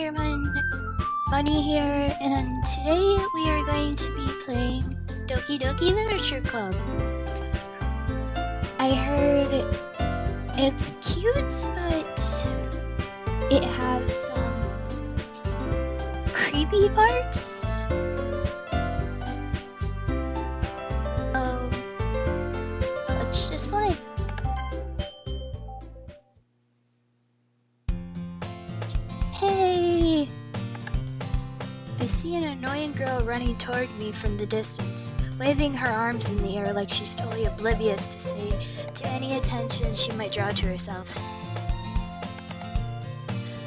everyone, Bunny here, and today we are going to be playing Doki Literature Club. I heard it's cute, but it has some creepy parts. So, let's just play. Hey! I see an annoying girl running toward me from the distance, waving her arms in the air like she's totally oblivious to any attention she might draw to herself.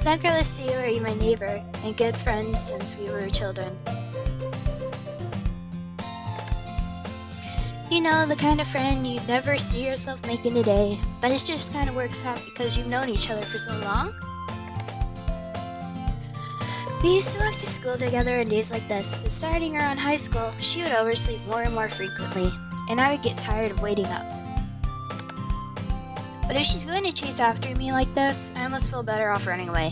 That girl is Sayori, my neighbor, and good friends since we were children. You know, the kind of friend you'd never see yourself making today, but it just kind of works out because you've known each other for so long. We used to walk to school together on days like this, but starting around high school, she would oversleep more and more frequently, and I would get tired of waiting up. But if she's going to chase after me like this, I almost feel better off running away.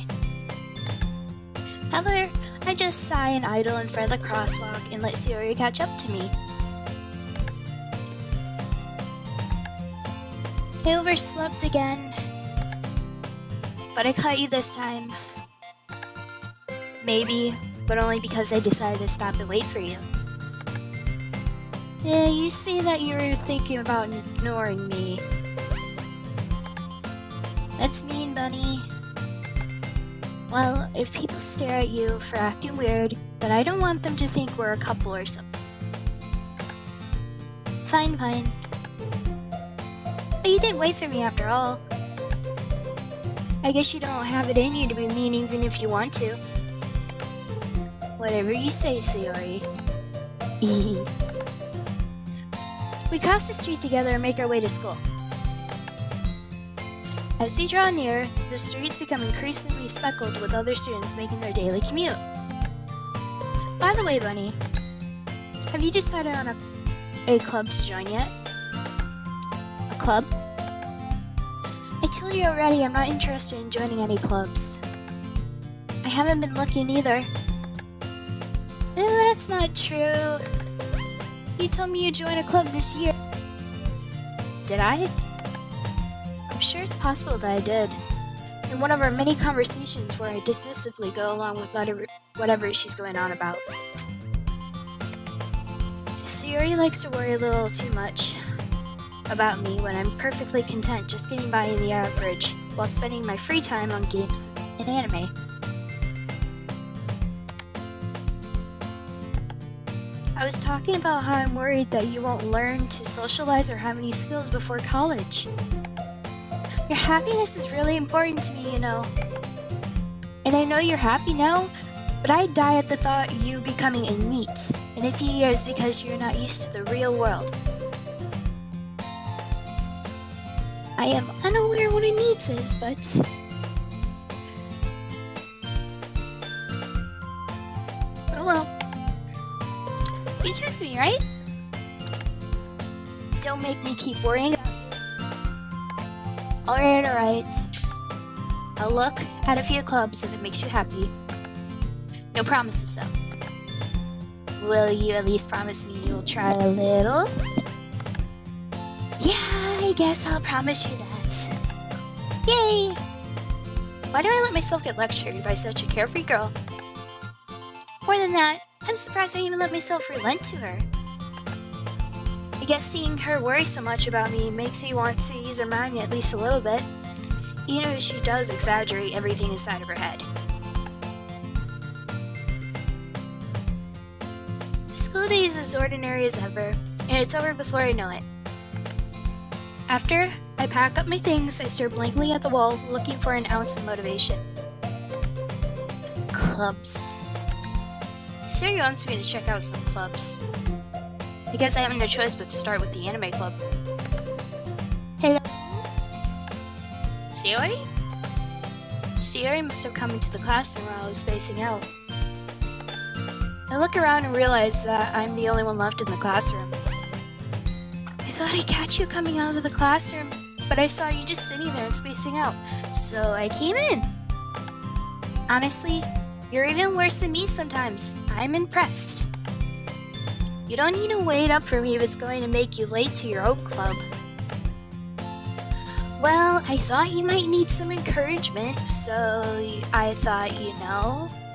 However, I just sigh and idle in front of the crosswalk and let Sayori catch up to me. I overslept again, but I caught you this time. Maybe, but only because I decided to stop and wait for you. Yeah, you say that you were thinking about ignoring me. That's mean, Bunny. Well, if people stare at you for acting weird, then I don't want them to think we're a couple or something. Fine. But you did wait for me after all. I guess you don't have it in you to be mean even if you want to. Whatever you say, Sayori. We cross the street together and make our way to school. As we draw near, the streets become increasingly speckled with other students making their daily commute. By the way, Bunny, have you decided on a club to join yet? A club? I told you already I'm not interested in joining any clubs. I haven't been looking either. That's not true. You told me you joined a club this year. Did I? I'm sure it's possible that I did. In one of our many conversations where I dismissively go along with whatever she's going on about. Sayori likes to worry a little too much about me when I'm perfectly content just getting by in the average while spending my free time on games and anime. I was talking about how I'm worried that you won't learn to socialize or have any skills before college. Your happiness is really important to me, you know. And I know you're happy now, but I die at the thought of you becoming a NEET in a few years because you're not used to the real world. I am unaware what a NEET is, but... oh well. You trust me, right? Don't make me keep worrying about you. Alright. I'll look at a few clubs if it makes you happy. No promises though. Will you at least promise me you'll try a little? Yeah, I guess I'll promise you that. Yay! Why do I let myself get lectured by such a carefree girl? More than that, I'm surprised I even let myself relent to her. I guess seeing her worry so much about me makes me want to ease her mind at least a little bit, even if she does exaggerate everything inside of her head. School day is as ordinary as ever, and it's over before I know it. After I pack up my things, I stare blankly at the wall, looking for an ounce of motivation. Clubs. Sayori wants me to check out some clubs. I guess I have no choice but to start with the anime club. Hello? Sayori? Sayori must have come into the classroom while I was spacing out. I look around and realize that I'm the only one left in the classroom. I thought I'd catch you coming out of the classroom, but I saw you just sitting there and spacing out, so I came in. Honestly, You're even worse than me sometimes. I'm impressed. You don't need to wait up for me if it's going to make you late to your own club. Well, I thought you might need some encouragement, so I thought,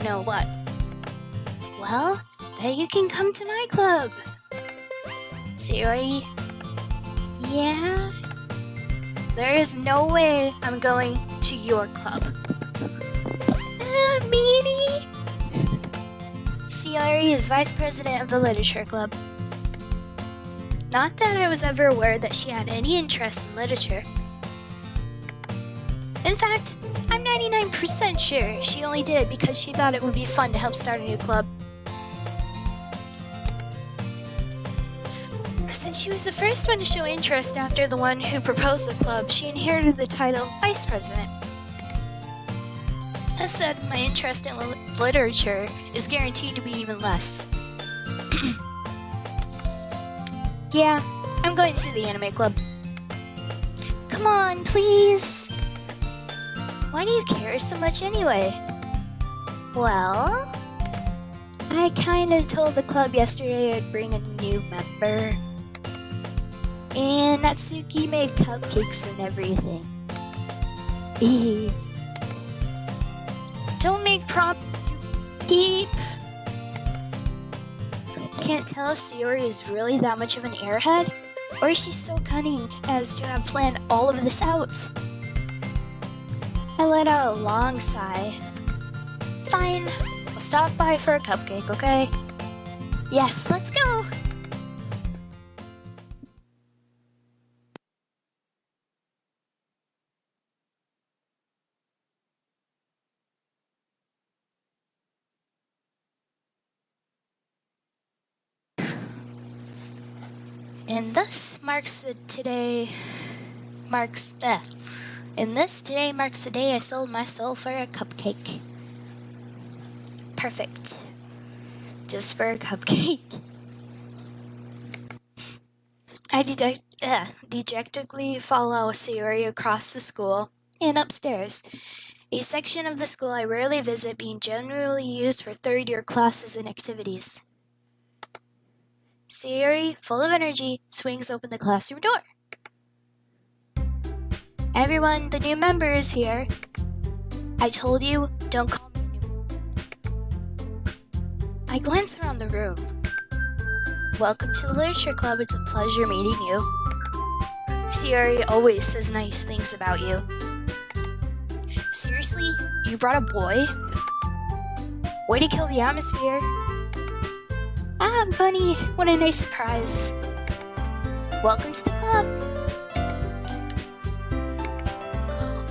know what? Well, then you can come to my club. Sayori? Yeah? There is no way I'm going to your club. Meanie? Sayori is vice president of the literature club. Not that I was ever aware that she had any interest in literature. In fact, I'm 99% sure she only did it because she thought it would be fun to help start a new club. Since she was the first one to show interest after the one who proposed the club, she inherited the title Vice President. That said, my interest in literature is guaranteed to be even less. Yeah, I'm going to the anime club. Come on, please! Why do you care so much anyway? Well, I kinda told the club yesterday I'd bring a new member. And Natsuki made cupcakes and everything. Don't make promises you keep. Can't tell if Sayori is really that much of an airhead, or is she so cunning as to have planned all of this out? I let out a long sigh. Fine, I'll stop by for a cupcake, okay? Yes, let's go! And this today marks the day I sold my soul for a cupcake. Perfect. Just for a cupcake. I dejectedly follow Sayori across the school and upstairs, a section of the school I rarely visit being generally used for third-year classes and activities. Sayori, full of energy, swings open the classroom door. Everyone, the new member is here. I told you, don't call me new. I glance around the room. Welcome to the Literature Club, it's a pleasure meeting you. Sayori always says nice things about you. Seriously? You brought a boy? Way to kill the atmosphere. Ah, Bunny, what a nice surprise. Welcome to the club.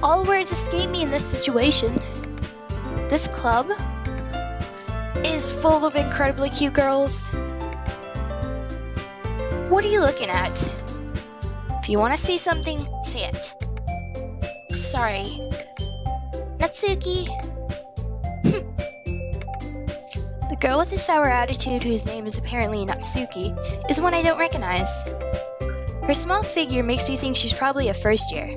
All words escape me in this situation. This club is full of incredibly cute girls. What are you looking at? If you want to say something, say it. Sorry. Natsuki. The girl with the sour attitude, whose name is apparently Natsuki, is one I don't recognize. Her small figure makes me think she's probably a first year.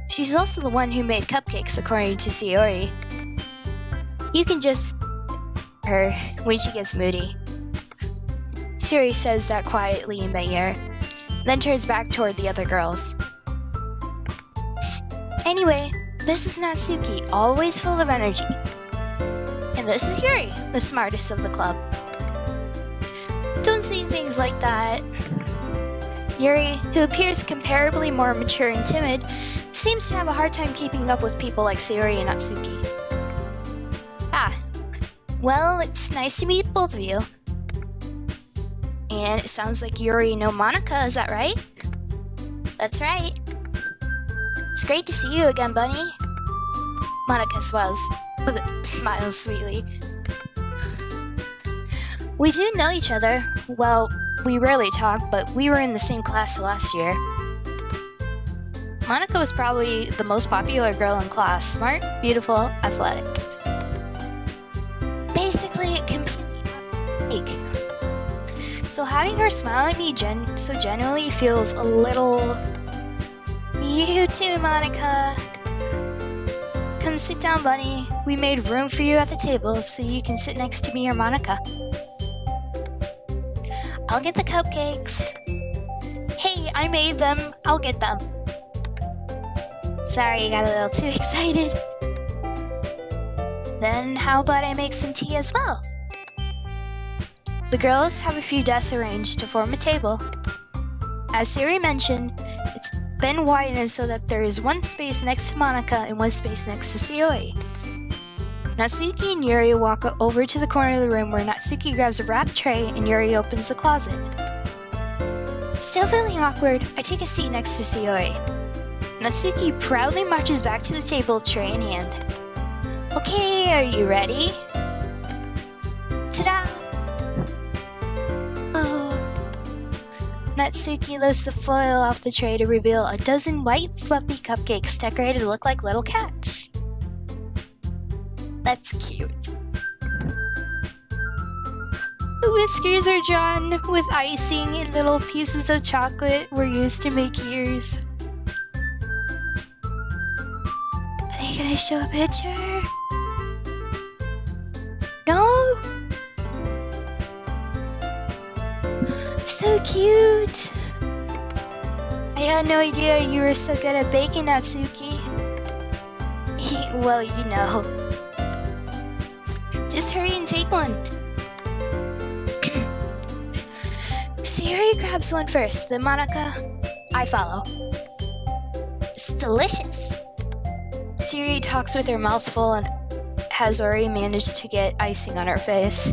She's also the one who made cupcakes, according to Sayori. You can just her when she gets moody. Sayori says that quietly in my ear, then turns back toward the other girls. Anyway, this is Natsuki, always full of energy. And this is Yuri, the smartest of the club. Don't say things like that. Yuri, who appears comparably more mature and timid, seems to have a hard time keeping up with people like Sayori and Natsuki. Ah, well, it's nice to meet both of you. And it sounds like Yuri know Monika, is that right? That's right. It's great to see you again, Bunny. Monika smiles sweetly. We do know each other. Well, we rarely talk, but we were in the same class last year. Monika was probably the most popular girl in class. Smart, beautiful, athletic. Basically, completely unique. So having her smile at me so genuinely feels a little... You too, Monika. come sit down, Bunny. We made room for you at the table so you can sit next to me or Monica. I'll get the cupcakes. Hey, I made them. I'll get them. Sorry, I got a little too excited. Then how about I make some tea as well? The girls have a few desks arranged to form a table. As Siri mentioned, it's been widened so that there is one space next to Monica and one space next to COA. Natsuki and Yuri walk over to the corner of the room where Natsuki grabs a wrapped tray and Yuri opens the closet. Still feeling awkward, I take a seat next to COA. Natsuki proudly marches back to the table, tray in hand. Okay, are you ready? Ta-da! Oh. Natsuki lifts the foil off the tray to reveal a dozen white, fluffy cupcakes decorated to look like little cats. That's cute. The whiskers are drawn with icing and little pieces of chocolate were used to make ears. Are they gonna show a picture? No? So cute! I had no idea you were so good at baking, Natsuki. Well, you know. Just hurry and take one. Siri grabs one first, then Monica. I follow. It's delicious. Siri talks with her mouth full and has already managed to get icing on her face.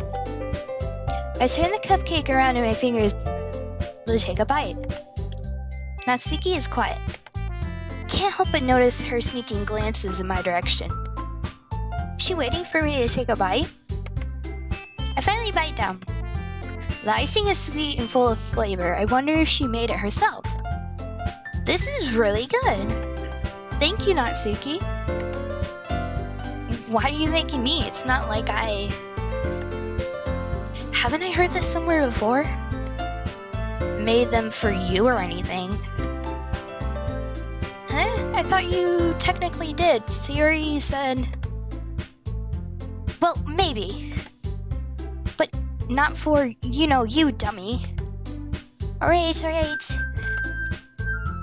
I turn the cupcake around in my fingers to take a bite. Natsuki is quiet. Can't help but notice her sneaking glances in my direction. Is she waiting for me to take a bite? I finally bite down. The icing is sweet and full of flavor. I wonder if she made it herself. This is really good. Thank you, Natsuki. Why are you thanking me? It's not like I... Haven't I heard this somewhere before? Made them for you or anything. I thought you technically did. Siri said... Well, maybe. But not for, you dummy. Alright.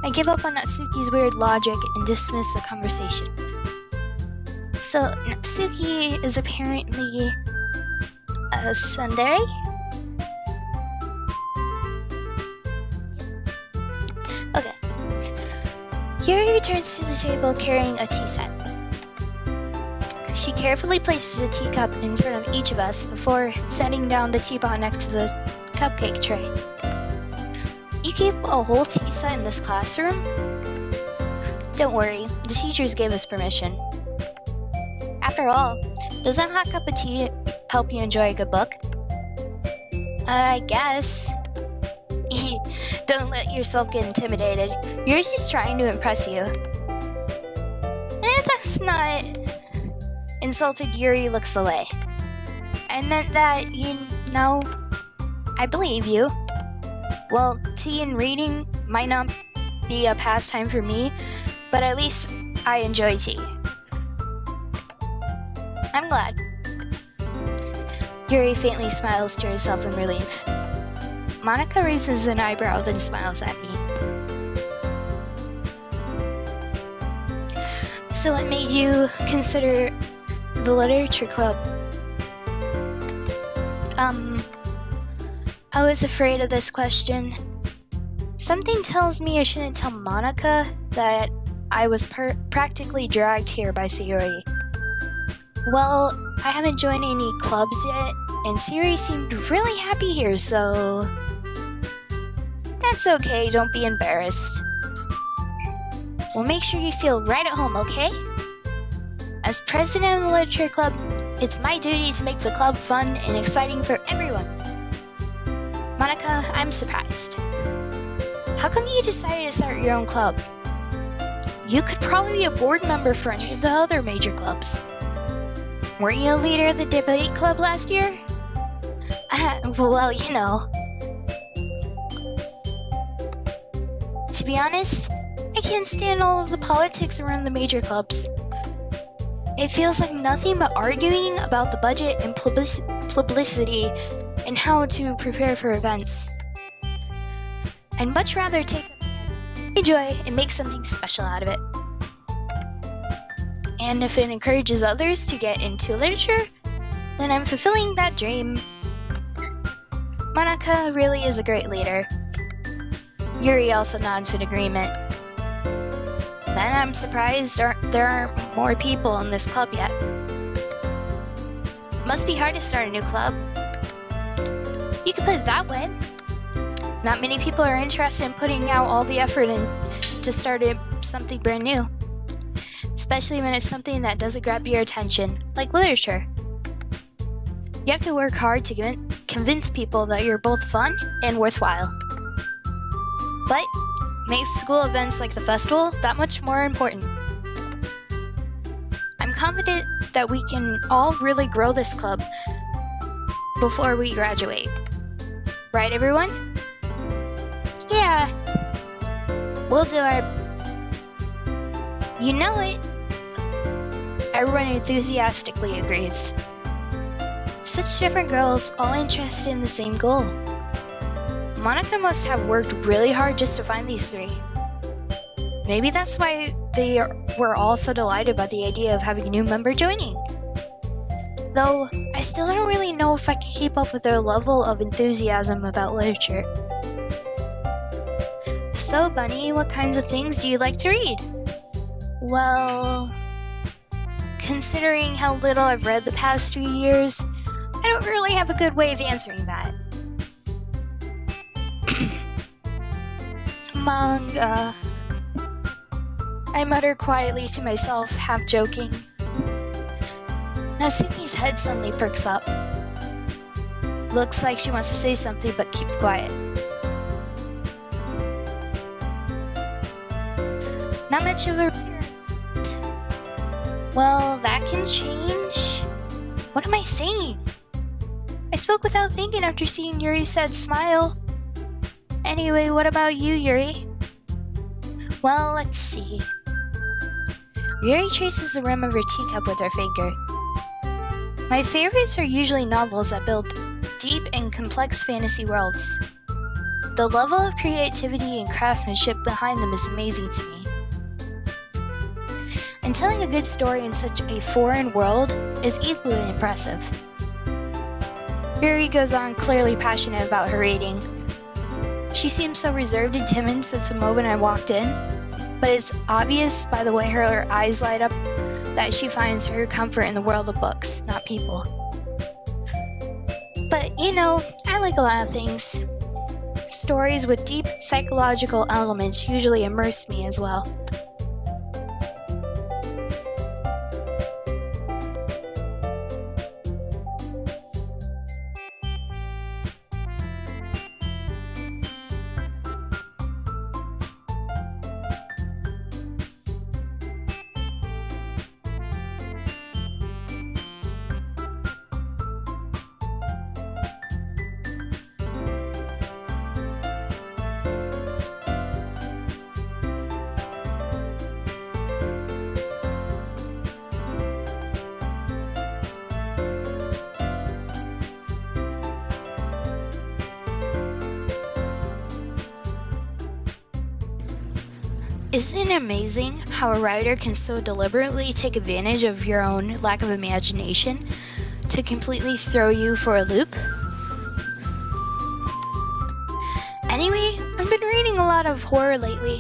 I give up on Natsuki's weird logic and dismiss the conversation. So, Natsuki is apparently a tsundere? Okay. Yuri returns to the table carrying a tea set. She carefully places a teacup in front of each of us before setting down the teapot next to the cupcake tray. You keep a whole tea set in this classroom? Don't worry, the teachers gave us permission. After all, doesn't a hot cup of tea help you enjoy a good book? I guess. Don't let yourself get intimidated. You're just trying to impress you. That's not... Insulted Yuri looks away. I meant that, I believe you. Well, tea and reading might not be a pastime for me, but at least I enjoy tea. I'm glad. Yuri faintly smiles to herself in relief. Monica raises an eyebrow, then smiles at me. So what made you consider the literature club? I was afraid of this question. Something tells me I shouldn't tell Monica that I was practically dragged here by Siri. Well, I haven't joined any clubs yet, and Siri seemed really happy here, so... That's okay, don't be embarrassed. We'll make sure you feel right at home, okay? As president of the literature club, it's my duty to make the club fun and exciting for everyone. Monica, I'm surprised. How come you decided to start your own club? You could probably be a board member for any of the other major clubs. Weren't you a leader of the debate club last year? Well, To be honest, I can't stand all of the politics around the major clubs. It feels like nothing but arguing about the budget and publicity and how to prepare for events. I'd much rather take joy and make something special out of it. And if it encourages others to get into literature, then I'm fulfilling that dream. Monica really is a great leader. Yuri also nods in agreement. Then I'm surprised there aren't more people in this club yet. Must be hard to start a new club. You could put it that way. Not many people are interested in putting out all the effort to start something brand new. Especially when it's something that doesn't grab your attention, like literature. You have to work hard to convince people that you're both fun and worthwhile. But makes school events like the festival that much more important. I'm confident that we can all really grow this club before we graduate. Right, everyone? Yeah. We'll do our best. You know it. Everyone enthusiastically agrees. Such different girls, all interested in the same goal. Monica must have worked really hard just to find these three. Maybe that's why they were all so delighted by the idea of having a new member joining. Though, I still don't really know if I can keep up with their level of enthusiasm about literature. So, Bunny, what kinds of things do you like to read? Well, considering how little I've read the past 2 years, I don't really have a good way of answering that. Manga. I mutter quietly to myself, half joking. Natsuki's head suddenly perks up. Looks like she wants to say something but keeps quiet. Not much of a... Well, that can change. What am I saying? I spoke without thinking after seeing Yuri's sad smile. Anyway, what about you, Yuri? Well, let's see. Yuri traces the rim of her teacup with her finger. My favorites are usually novels that build deep and complex fantasy worlds. The level of creativity and craftsmanship behind them is amazing to me. And telling a good story in such a foreign world is equally impressive. Yuri goes on, clearly passionate about her reading. She seemed so reserved and timid since the moment I walked in, but it's obvious by the way her eyes light up that she finds her comfort in the world of books, not people. But, you know, I like a lot of things. Stories with deep psychological elements usually immerse me as well. Isn't it amazing how a writer can so deliberately take advantage of your own lack of imagination to completely throw you for a loop? Anyway, I've been reading a lot of horror lately.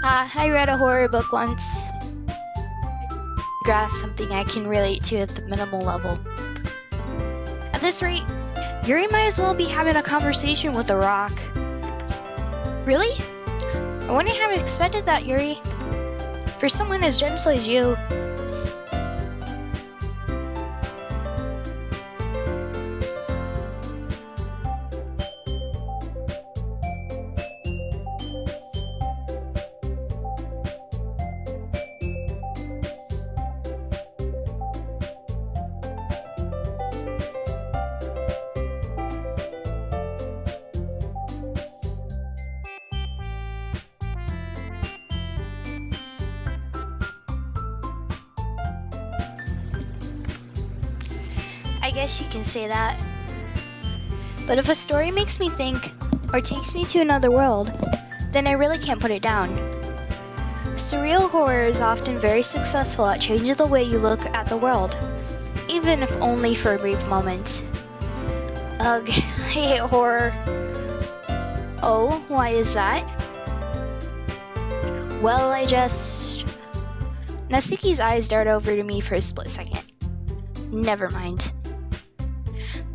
I read a horror book once. Grasp something I can relate to at the minimal level. At this rate, Yuri might as well be having a conversation with a rock. Really? I wouldn't have expected that, Yuri. For someone as gentle as you. I guess you can say that. But if a story makes me think or takes me to another world, then I really can't put it down. Surreal horror is often very successful at changing the way you look at the world, even if only for a brief moment. Ugh, I hate horror. Oh, why is that? Well, Natsuki's eyes dart over to me for a split second. Never mind.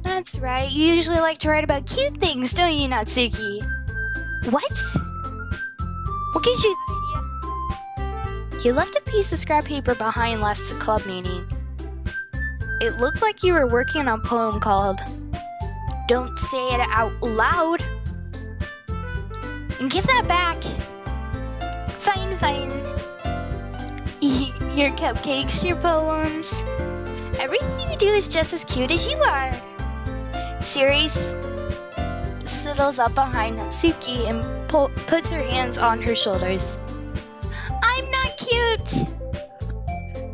That's right, you usually like to write about cute things, don't you, Natsuki? What? What gives you the idea? You left a piece of scrap paper behind last club meeting. It looked like you were working on a poem called Don't Say It Out Loud. And give that back. Fine. Your cupcakes, your poems. Everything you do is just as cute as you are. Siri settles up behind Natsuki and puts her hands on her shoulders. I'm not cute!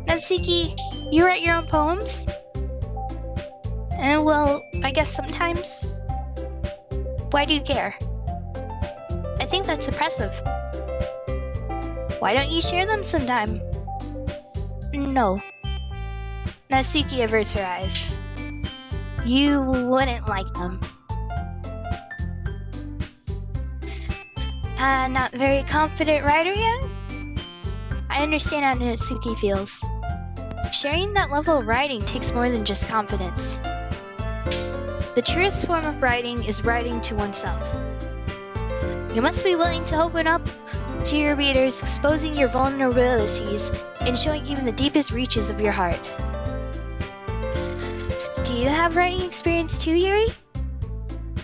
Natsuki, you write your own poems? Well, I guess sometimes. Why do you care? I think that's impressive. Why don't you share them sometime? No. Natsuki averts her eyes. You wouldn't like them. Not very confident writer yet? I understand how Natsuki feels. Sharing that level of writing takes more than just confidence. The truest form of writing is writing to oneself. You must be willing to open up to your readers, exposing your vulnerabilities and showing even the deepest reaches of your heart. Do you have writing experience too, Yuri?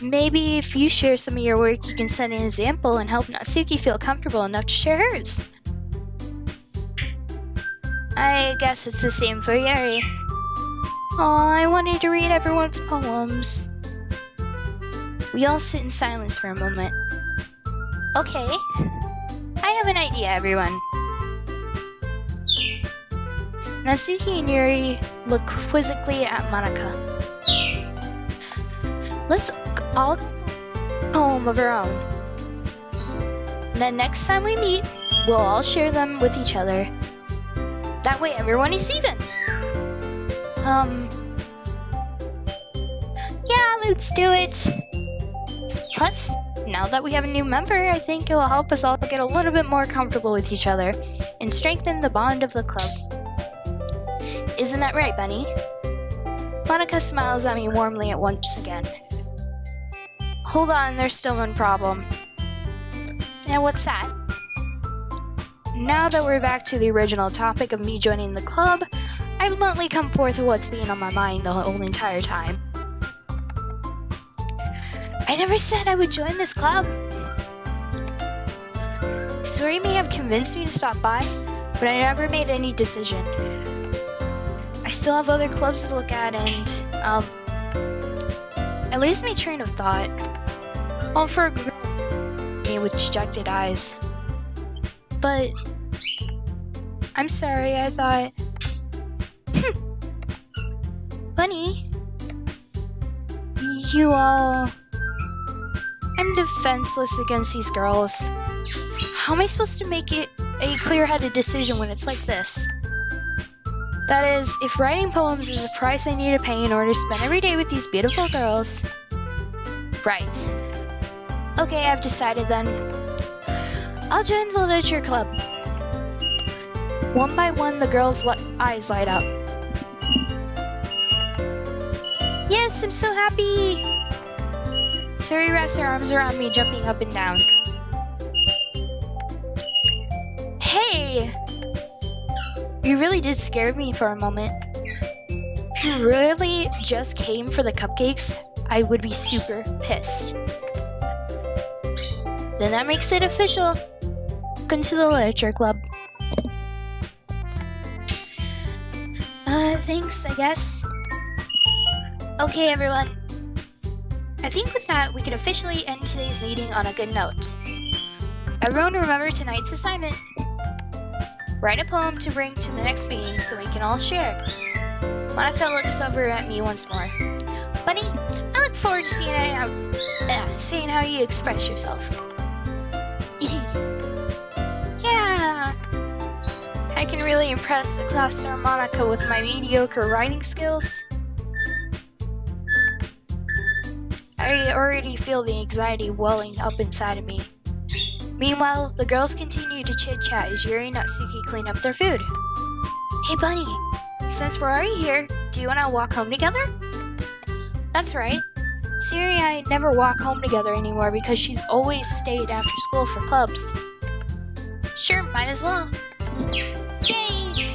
Maybe if you share some of your work, you can set an example and help Natsuki feel comfortable enough to share hers. I guess it's the same for Yuri. Aw, I wanted to read everyone's poems. We all sit in silence for a moment. Okay, I have an idea, everyone. Natsuki and Yuri look quizzically at Monika. Let's all get a poem of our own. Then next time we meet, we'll all share them with each other. That way everyone is even. Yeah, let's do it. Plus, now that we have a new member, I think it will help us all get a little bit more comfortable with each other and strengthen the bond of the club. Isn't that right, Bunny? Monika smiles at me warmly at once again. Hold on, there's still one problem. Now, what's that? Now that we're back to the original topic of me joining the club, I bluntly come forth with what's been on my mind the whole entire time. I never said I would join this club. Suri may have convinced me to stop by, but I never made any decision. I still have other clubs to look at and, I lose my train of thought. All for girls me with dejected eyes. But I'm sorry, I thought. Bunny, you all... I'm defenseless against these girls. How am I supposed to make it a clear-headed decision when it's like this? That is, if writing poems is the price I need to pay in order to spend every day with these beautiful girls. Right. Okay, I've decided then. I'll join the literature club. One by one, the girls' eyes light up. Yes, I'm so happy! Suri wraps her arms around me, jumping up and down. Hey! You really did scare me for a moment. If you really just came for the cupcakes, I would be super pissed. Then that makes it official. Welcome to the literature club. Thanks, I guess. Okay, everyone. I think with that, we can officially end today's meeting on a good note. Everyone remember tonight's assignment. Write a poem to bring to the next meeting so we can all share. Monica looks over at me once more. Bunny, I look forward to seeing how you express yourself. Yeah! I can really impress the class star Monica with my mediocre writing skills. I already feel the anxiety welling up inside of me. Meanwhile, the girls continue to chit-chat as Yuri and Natsuki clean up their food. Hey Bunny, since we're already here, do you want to walk home together? That's right. Siri and I never walk home together anymore because she's always stayed after school for clubs. Sure, might as well. Yay!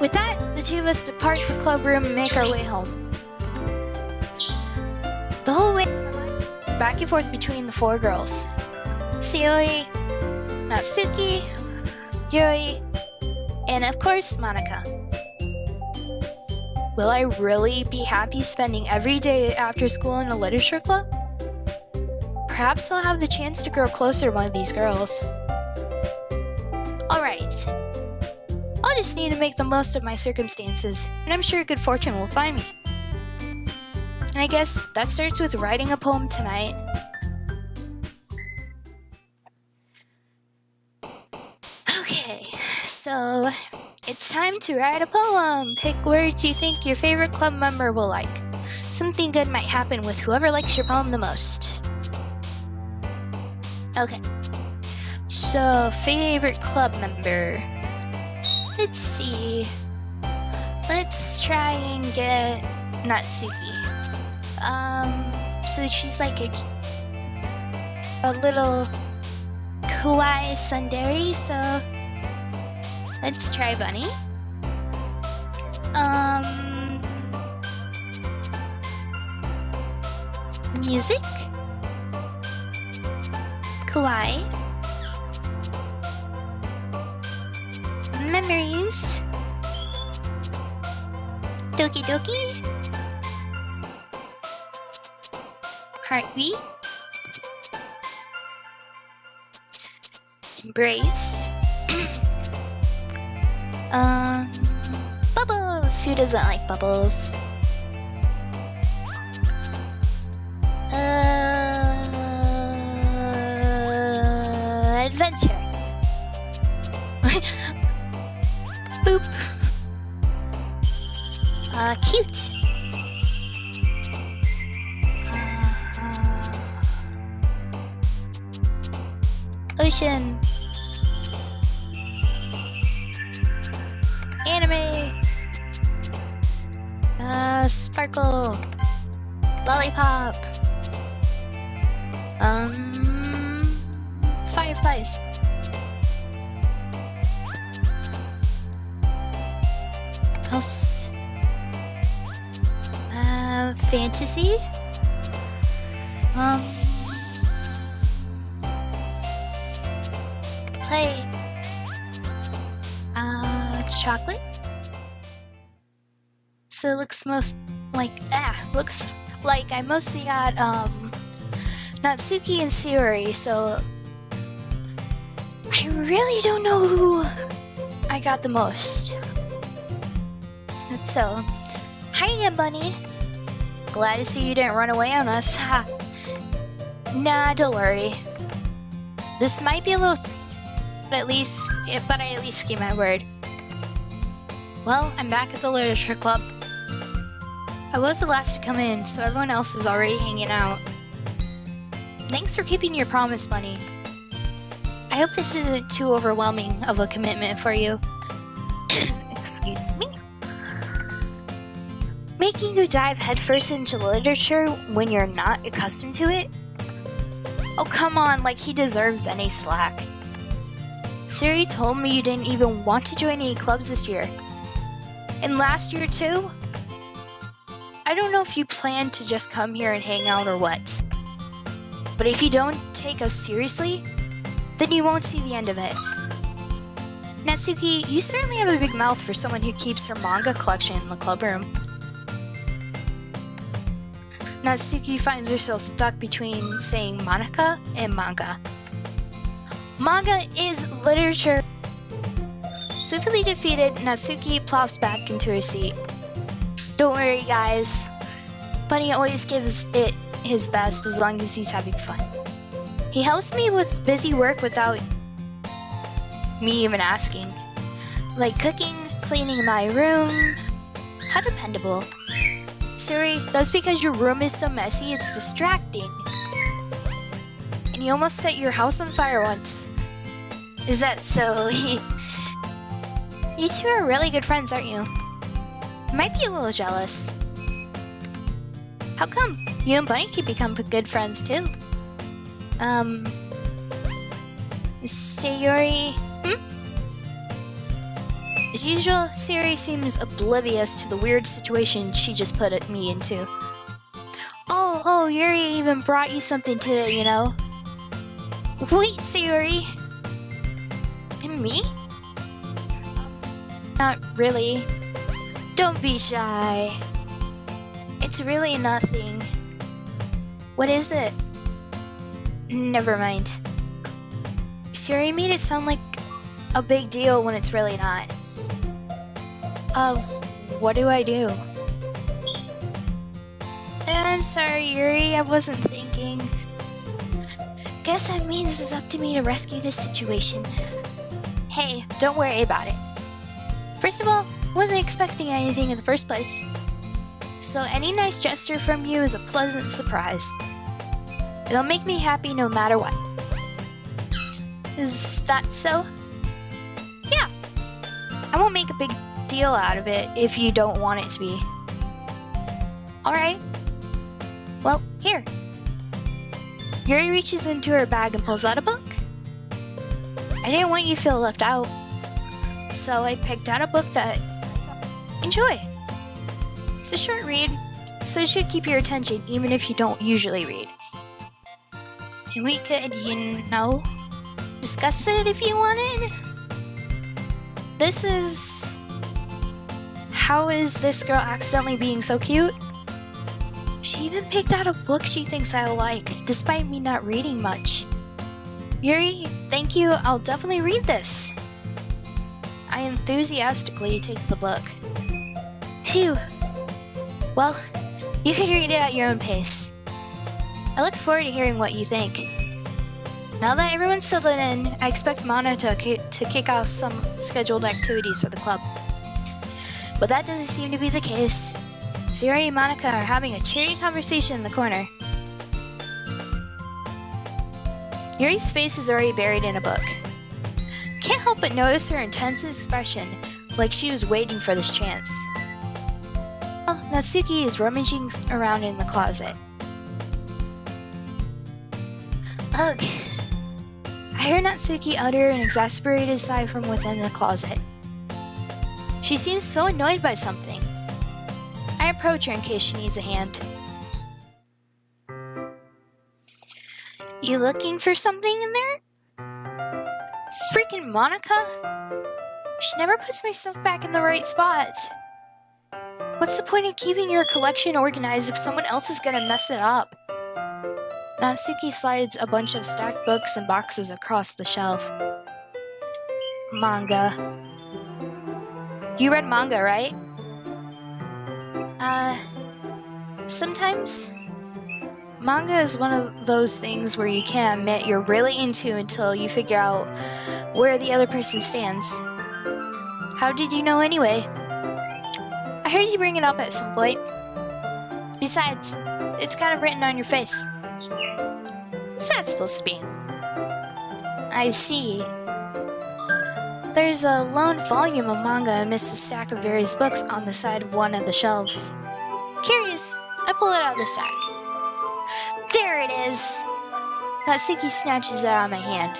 With that, the two of us depart the club room and make our way home. The whole way, back and forth between the four girls. Sayori, Natsuki, Yuri, and of course, Monica. Will I really be happy spending every day after school in a literature club? Perhaps I'll have the chance to grow closer to one of these girls. Alright. I'll just need to make the most of my circumstances, and I'm sure good fortune will find me. And I guess that starts with writing a poem tonight. Okay, so it's time to write a poem. Pick words you think your favorite club member will like. Something good might happen with whoever likes your poem the most. Okay, so favorite club member. Let's see. Let's try and get Natsuki. So she's like a little kawaii tsundere, so let's try Bunny. Music. Kawaii. Memories. Doki Doki. Heartbeat. Embrace. Bubbles. Who doesn't like bubbles? Adventure. Boop. Cute. Ocean. Anime. Sparkle. Lollipop. Fireflies. House. Fantasy. Play. Chocolate. So it looks looks like I mostly got Natsuki and Sayori, so I really don't know who I got the most. So, hi again, Bunny. Glad to see you didn't run away on us. Ha. Nah, don't worry. This might be a little, but I at least gave my word. Well, I'm back at the literature club. I was the last to come in, so everyone else is already hanging out. Thanks for keeping your promise, Bunny. I hope this isn't too overwhelming of a commitment for you. Excuse me. Making you dive headfirst into literature when you're not accustomed to it? Oh, come on, like he deserves any slack. Siri told me you didn't even want to join any clubs this year. And last year too? I don't know if you plan to just come here and hang out or what. But if you don't take us seriously, then you won't see the end of it. Natsuki, you certainly have a big mouth for someone who keeps her manga collection in the club room. Natsuki finds herself stuck between saying Monica and manga. Manga is literature. Swiftly defeated, Natsuki plops back into her seat. Don't worry, guys. Bunny always gives it his best as long as he's having fun. He helps me with busy work without me even asking. Like cooking, cleaning my room. How dependable. Sorry, that's because your room is so messy it's distracting. And you almost set your house on fire once. Is that so? You two are really good friends, aren't you? I might be a little jealous. How come? You and Bunny can become good friends too. Sayori... As usual, Sayori seems oblivious to the weird situation she just put me into. Oh, Yuri even brought you something today, you know? Wait, Sayori! And me? Not really. Don't be shy. It's really nothing. What is it? Never mind. Sayori made it sound like a big deal when it's really not. What do I do? I'm sorry, Yuri, I wasn't thinking. Guess that means it's up to me to rescue this situation. Hey, don't worry about it. First of all, I wasn't expecting anything in the first place. So any nice gesture from you is a pleasant surprise. It'll make me happy no matter what. Is that so? Yeah. I won't make a big deal out of it if you don't want it to be. Alright. Well, here. Yuri reaches into her bag and pulls out a book. I didn't want you to feel left out, so I picked out a book that enjoy. It's a short read, so it should keep your attention even if you don't usually read. And we could, discuss it if you wanted. This is... How is this girl accidentally being so cute? She even picked out a book she thinks I like, despite me not reading much. Yuri, thank you, I'll definitely read this. I enthusiastically take the book. Phew. Well, you can read it at your own pace. I look forward to hearing what you think. Now that everyone's settled in, I expect Mana to kick off some scheduled activities for the club. But that doesn't seem to be the case. Sayori and Monica are having a cheery conversation in the corner. Yuri's face is already buried in a book. Can't help but notice her intense expression, like she was waiting for this chance. Well, Natsuki is rummaging around in the closet. Ugh. I heard Natsuki utter an exasperated sigh from within the closet. She seems so annoyed by something. I approach her in case she needs a hand. You looking for something in there? Freaking Monica! She never puts my stuff back in the right spot. What's the point of keeping your collection organized if someone else is gonna mess it up? Natsuki slides a bunch of stacked books and boxes across the shelf. Manga. You read manga, right? Sometimes. Manga is one of those things where you can't admit you're really into until you figure out where the other person stands. How did you know anyway? I heard you bring it up at some point. Besides, it's kind of written on your face. What's that supposed to be? I see. There's a lone volume of manga amidst a stack of various books on the side of one of the shelves. Curious, I pull it out of the stack. There it is! Natsuki snatches it out of my hand.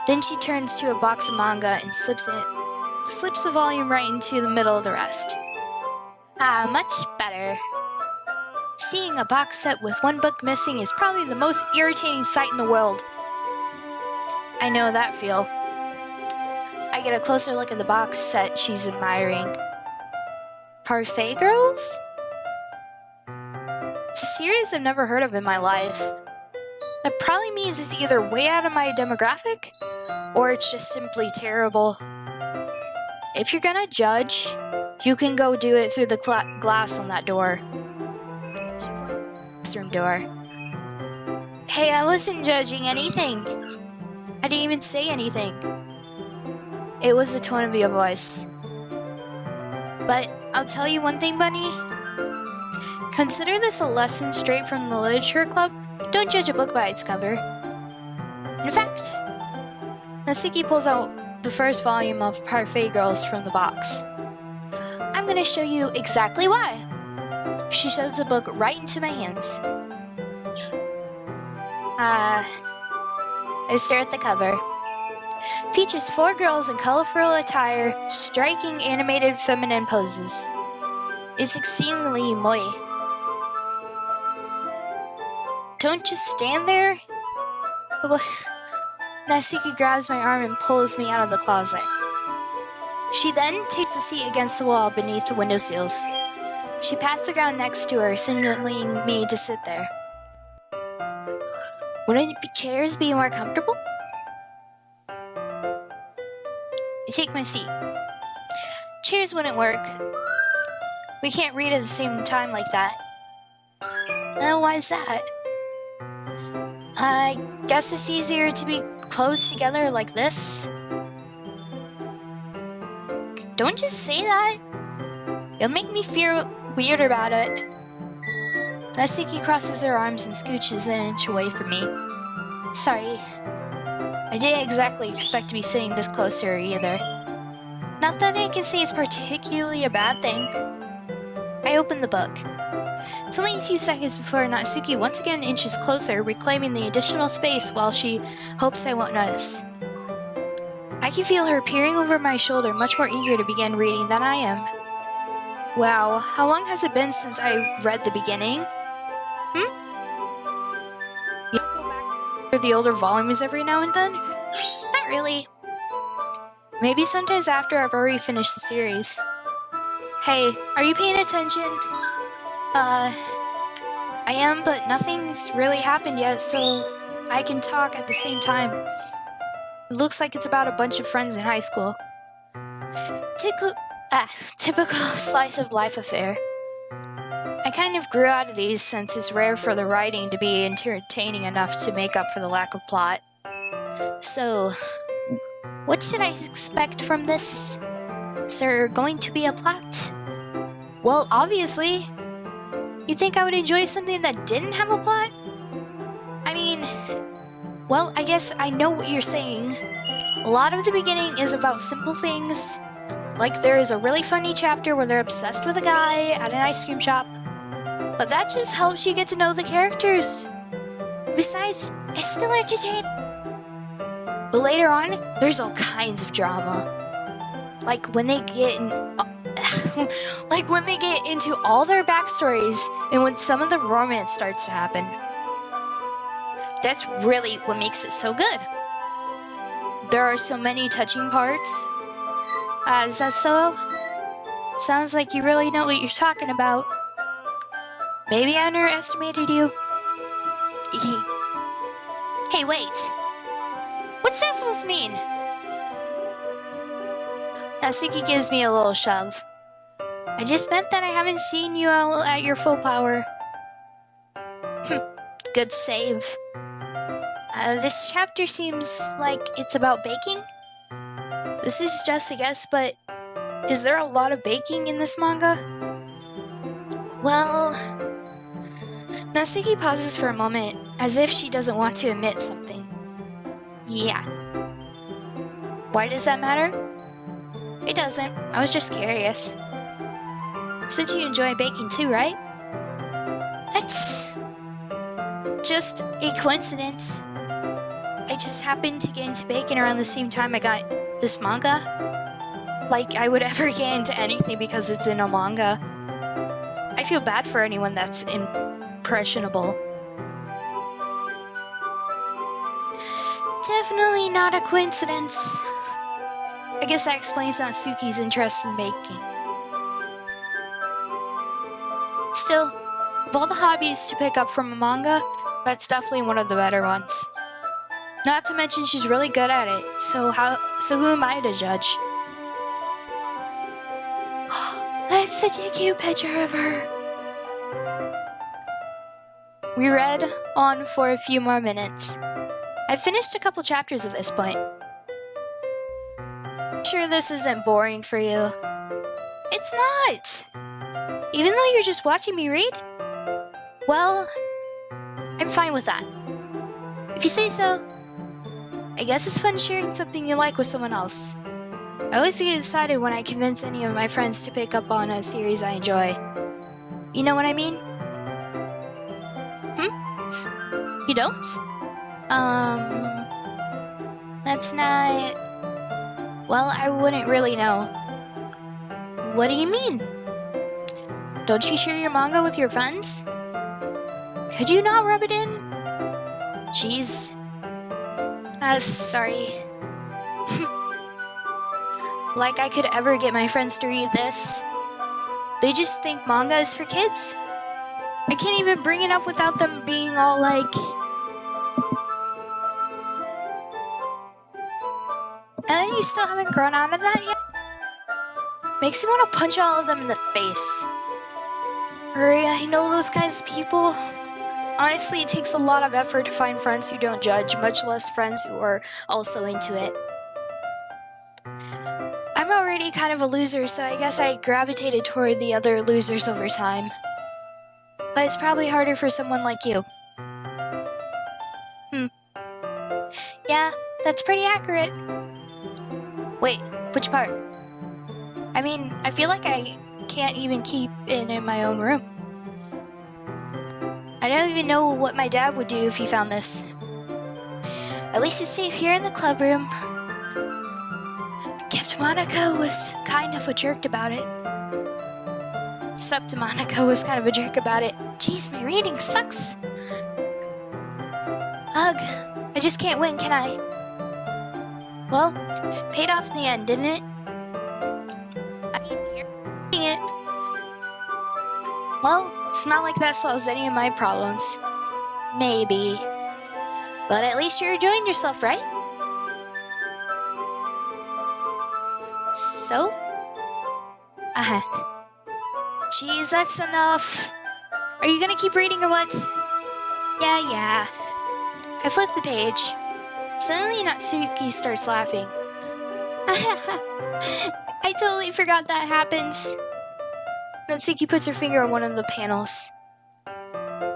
Then she turns to a box of manga and slips the volume right into the middle of the rest. Ah, much better. Seeing a box set with one book missing is probably the most irritating sight in the world. I know that feel. I get a closer look at the box set she's admiring. Parfait Girls? It's a series I've never heard of in my life. That probably means it's either way out of my demographic, or it's just simply terrible. if you're gonna judge, you can go do it through the glass on that door. Room door. Hey, I wasn't judging anything. I didn't even say anything. It was the tone of your voice. But I'll tell you one thing, Bunny. Consider this a lesson straight from the literature club. Don't judge a book by its cover. In fact, Natsuki pulls out the first volume of Parfait Girls from the box. I'm gonna show you exactly why. She shows the book right into my hands. I stare at the cover. Features 4 girls in colorful attire, striking animated feminine poses. It's exceedingly moe. Don't just stand there. Natsuki grabs my arm and pulls me out of the closet. She then takes a seat against the wall beneath the windowsills. She pats the ground next to her, signaling me to sit there. Wouldn't chairs be more comfortable? I take my seat. Chairs wouldn't work. We can't read at the same time like that. Why is that? I guess it's easier to be close together like this. Don't just say that. It'll make me feel weird about it. Natsuki crosses her arms and scooches an inch away from me. Sorry. I didn't exactly expect to be sitting this close to her either. Not that I can say it's particularly a bad thing. I open the book. It's only a few seconds before Natsuki once again inches closer, reclaiming the additional space while she hopes I won't notice. I can feel her peering over my shoulder, much more eager to begin reading than I am. Wow, how long has it been since I read the beginning? You don't go back to the older volumes every now and then? Not really. Maybe sometimes after I've already finished the series. Hey, are you paying attention? I am, but nothing's really happened yet, so I can talk at the same time. It looks like it's about a bunch of friends in high school. Typical slice of life affair. I kind of grew out of these since it's rare for the writing to be entertaining enough to make up for the lack of plot. So, what should I expect from this? Is there going to be a plot? Well, obviously. You think I would enjoy something that didn't have a plot? I mean, well, I guess I know what you're saying. A lot of the beginning is about simple things. Like there is a really funny chapter where they're obsessed with a guy at an ice cream shop. But that just helps you get to know the characters. Besides, it's still entertaining. But later on, there's all kinds of drama. Like when they get into all their backstories and when some of the romance starts to happen. That's really what makes it so good. There are so many touching parts. Is that so? Sounds like you really know what you're talking about. Maybe I underestimated you. Hey, wait. What's that supposed to mean? Natsuki gives me a little shove. I just meant that I haven't seen you all at your full power. Good save. This chapter seems like it's about baking. This is just a guess, but is there a lot of baking in this manga? Well, Natsuki pauses for a moment, as if she doesn't want to admit something. Yeah. Why does that matter? It doesn't. I was just curious. Since you enjoy baking too, right? That's just a coincidence. I just happened to get into baking around the same time I got this manga. Like I would ever get into anything because it's in a manga. I feel bad for anyone that's impressionable. Definitely not a coincidence. I guess that explains Natsuki's interest in baking. Still, of all the hobbies to pick up from a manga, that's definitely one of the better ones. Not to mention she's really good at it, so who am I to judge? That's such a cute picture of her. We read on for a few more minutes. I finished a couple chapters at this point. Sure this isn't boring for you. It's not! Even though you're just watching me read? Well, I'm fine with that. If you say so. I guess it's fun sharing something you like with someone else. I always get excited when I convince any of my friends to pick up on a series I enjoy. You know what I mean? You don't? That's not... Well, I wouldn't really know. What do you mean? Don't you share your manga with your friends? Could you not rub it in? Jeez. Sorry. Like I could ever get my friends to read this. They just think manga is for kids. I can't even bring it up without them being all like... And you still haven't grown out of that yet? Makes me want to punch all of them in the face. I know those kinds of people. Honestly, it takes a lot of effort to find friends who don't judge, much less friends who are also into it. I'm already kind of a loser, so I guess I gravitated toward the other losers over time. But it's probably harder for someone like you. Yeah, that's pretty accurate. Wait, which part? I mean, I feel like I can't even keep it in my own room. I don't even know what my dad would do if he found this. At least it's safe here in the club room. Except Monica was kind of a jerk about it. Jeez, my reading sucks. Ugh, I just can't win, can I? Well, paid off in the end, didn't it? I mean, you're reading it. Well, it's not like that solves any of my problems. Maybe. But at least you're enjoying yourself, right? So? Jeez, that's enough. Are you gonna keep reading or what? Yeah. I flip the page. Suddenly Natsuki starts laughing. I totally forgot that happens. Natsuki puts her finger on one of the panels.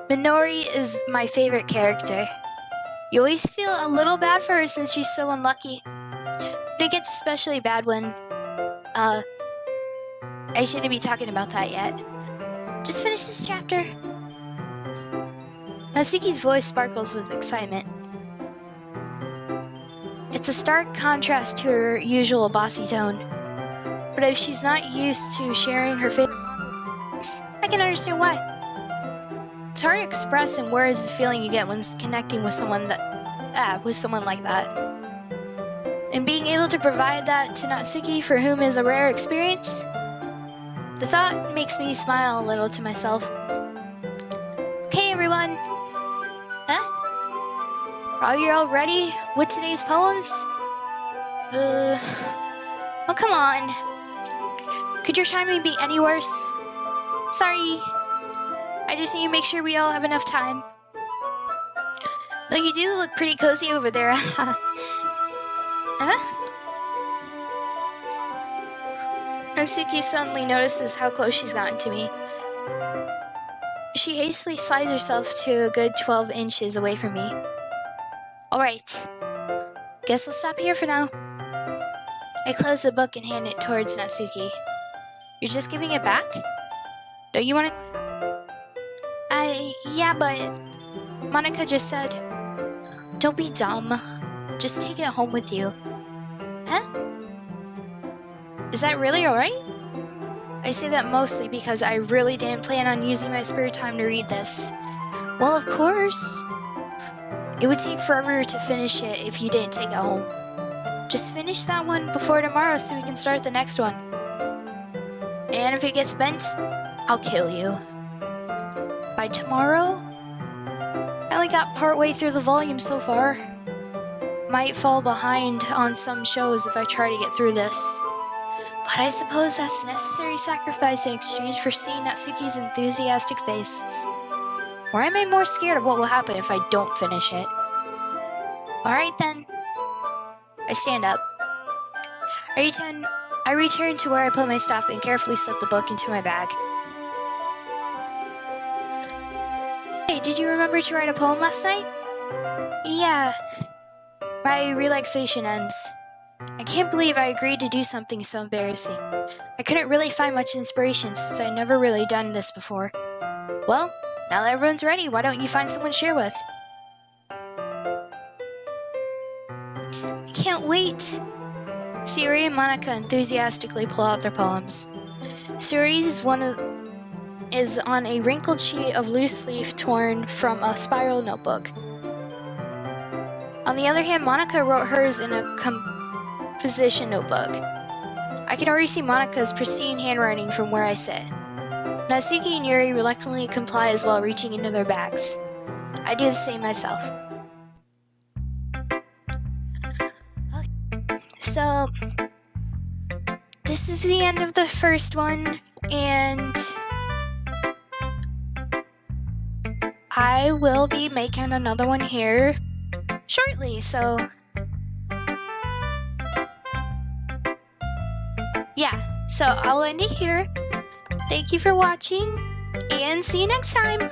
Minori is my favorite character. You always feel a little bad for her since she's so unlucky. But it gets especially bad when... I shouldn't be talking about that yet. Just finish this chapter. Natsuki's voice sparkles with excitement. It's a stark contrast to her usual bossy tone. But if she's not used to sharing her favorite manga, I can understand why. It's hard to express in words the feeling you get when connecting with someone like that. And being able to provide that to Natsuki, for whom is a rare experience, the thought makes me smile a little to myself. Okay, everyone. Are you all ready with today's poems? Oh, come on. Could your timing be any worse? Sorry. I just need to make sure we all have enough time. Though you do look pretty cozy over there. Natsuki suddenly notices how close she's gotten to me. She hastily slides herself to a good 12 inches away from me. Alright. Guess we'll stop here for now. I close the book and hand it towards Natsuki. You're just giving it back? Don't you want to... Yeah, but... Monica just said... Don't be dumb. Just take it home with you. Huh? Is that really alright? I say that mostly because I really didn't plan on using my spare time to read this. Well, of course. It would take forever to finish it if you didn't take it home. Just finish that one before tomorrow so we can start the next one. And if it gets bent, I'll kill you. By tomorrow? I only got partway through the volume so far. Might fall behind on some shows if I try to get through this. But I suppose that's a necessary sacrifice in exchange for seeing Natsuki's enthusiastic face. Or am I more scared of what will happen if I don't finish it? Alright then. I stand up. I return to where I put my stuff and carefully slip the book into my bag. Hey, did you remember to write a poem last night? Yeah. My relaxation ends. I can't believe I agreed to do something so embarrassing. I couldn't really find much inspiration since I'd never really done this before. Well, now that everyone's ready, why don't you find someone to share with? I can't wait! Suri and Monica enthusiastically pull out their poems. Suri's is on a wrinkled sheet of loose leaf torn from a spiral notebook. On the other hand, Monica wrote hers in a composition notebook. I can already see Monica's pristine handwriting from where I sit. Natsuki and Yuri reluctantly comply as well, reaching into their bags. I do the same myself. Okay. So, this is the end of the first one, and I will be making another one here shortly, so yeah, so I'll end it here. Thank you for watching, and see you next time!